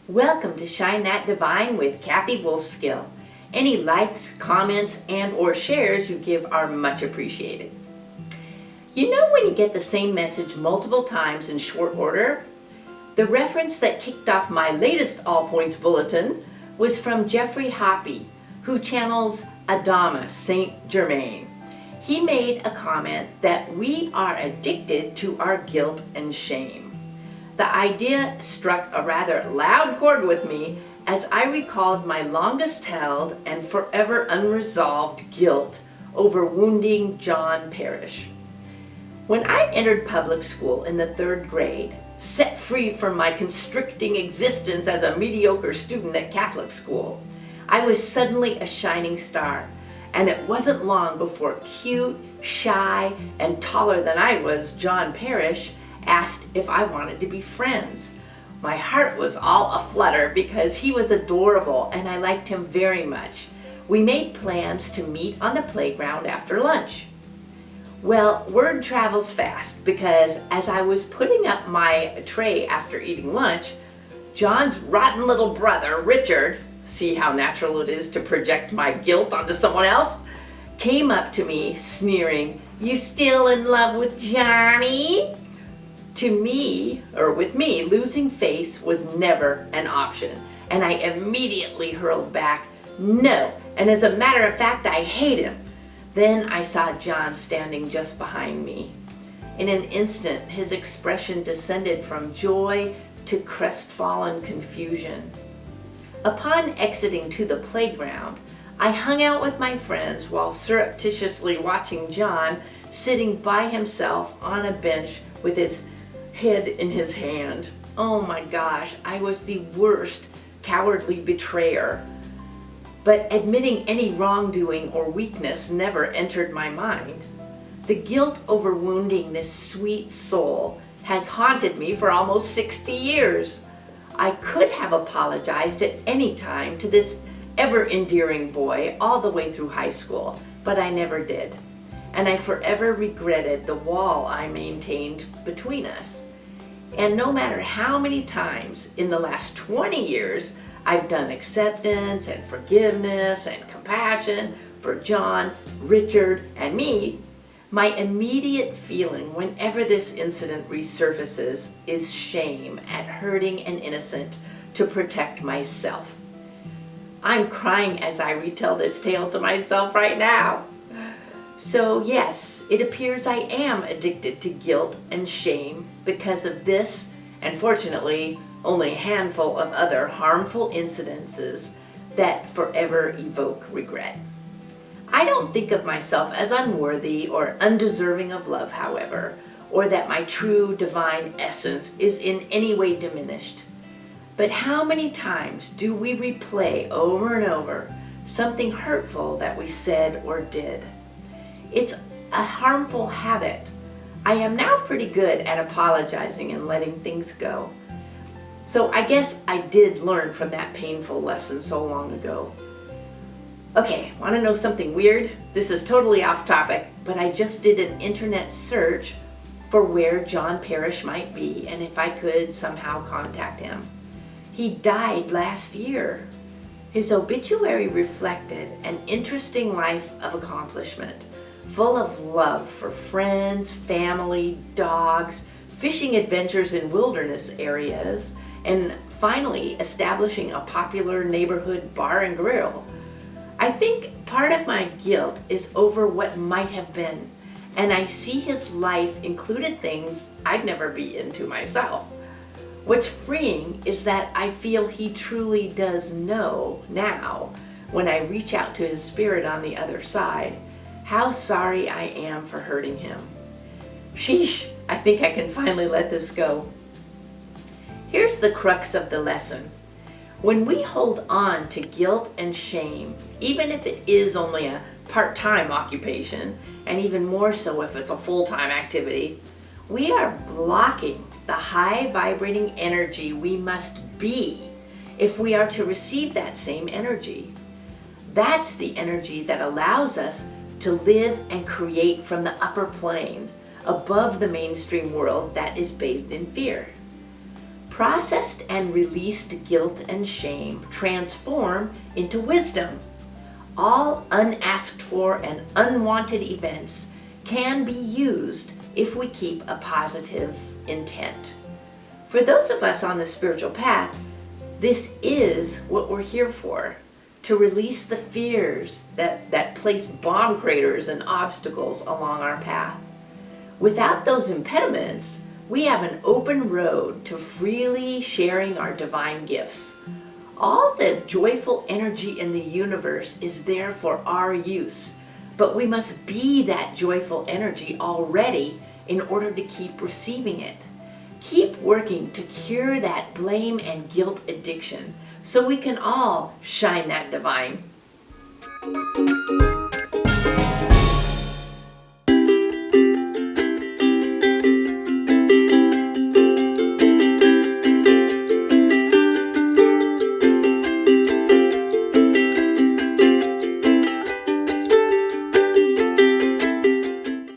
Welcome to Shine That Divine with Kathy Wolfskill. Any likes, comments, and or shares you give are much appreciated. You know when you get the same message multiple times in short order? The reference that kicked off my latest All Points Bulletin was from Jeffrey Hoppe, who channels Adamus Saint Germain. He made a comment that we are addicted to our guilt and shame. The idea struck a rather loud chord with me as I recalled my longest held and forever unresolved guilt over wounding John Parrish. When I entered public school in the 3rd grade, set free from my constricting existence as a mediocre student at Catholic school, I was suddenly a shining star, and it wasn't long before cute, shy, and taller than I was John Parrish asked if I wanted to be friends. My heart was all aflutter because he was adorable and I liked him very much. We made plans to meet on the playground after lunch. Well, word travels fast because as I was putting up my tray after eating lunch, John's rotten little brother, Richard, see how natural it is to project my guilt onto someone else, came up to me sneering, "You still in love with Johnny?" With me, losing face was never an option, and I immediately hurled back, "No, and as a matter of fact, I hate him." Then I saw John standing just behind me. In an instant, his expression descended from joy to crestfallen confusion. Upon exiting to the playground, I hung out with my friends while surreptitiously watching John sitting by himself on a bench with his head in his hand. Oh my gosh, I was the worst cowardly betrayer. But admitting any wrongdoing or weakness never entered my mind. The guilt over wounding this sweet soul has haunted me for almost 60 years. I could have apologized at any time to this ever-endearing boy all the way through high school, but I never did. And I forever regretted the wall I maintained between us. And no matter how many times in the last 20 years I've done acceptance and forgiveness and compassion for John, Richard, and me, my immediate feeling whenever this incident resurfaces is shame at hurting an innocent to protect myself. I'm crying as I retell this tale to myself right now. So yes, it appears I am addicted to guilt and shame because of this, and fortunately, only a handful of other harmful incidences that forever evoke regret. I don't think of myself as unworthy or undeserving of love, however, or that my true divine essence is in any way diminished. But how many times do we replay over and over something hurtful that we said or did? It's a harmful habit. I am now pretty good at apologizing and letting things go. So I guess I did learn from that painful lesson so long ago. Okay, want to know something weird? This is totally off topic, but I just did an internet search for where John Parrish might be and if I could somehow contact him. He died last year. His obituary reflected an interesting life of accomplishment, full of love for friends, family, dogs, fishing adventures in wilderness areas, and finally establishing a popular neighborhood bar and grill. I think part of my guilt is over what might have been, and I see his life included things I'd never be into myself. What's freeing is that I feel he truly does know now, when I reach out to his spirit on the other side, how sorry I am for hurting him. Sheesh, I think I can finally let this go. Here's the crux of the lesson. When we hold on to guilt and shame, even if it is only a part-time occupation, and even more so if it's a full-time activity, we are blocking the high vibrating energy we must be if we are to receive that same energy. That's the energy that allows us to live and create from the upper plane, above the mainstream world that is bathed in fear. Processed and released guilt and shame transform into wisdom. All unasked for and unwanted events can be used if we keep a positive intent. For those of us on the spiritual path, this is what we're here for, to release the fears that place bomb craters and obstacles along our path. Without those impediments, we have an open road to freely sharing our divine gifts. All the joyful energy in the universe is there for our use, but we must be that joyful energy already in order to keep receiving it. Keep working to cure that blame and guilt addiction so we can all shine that divine.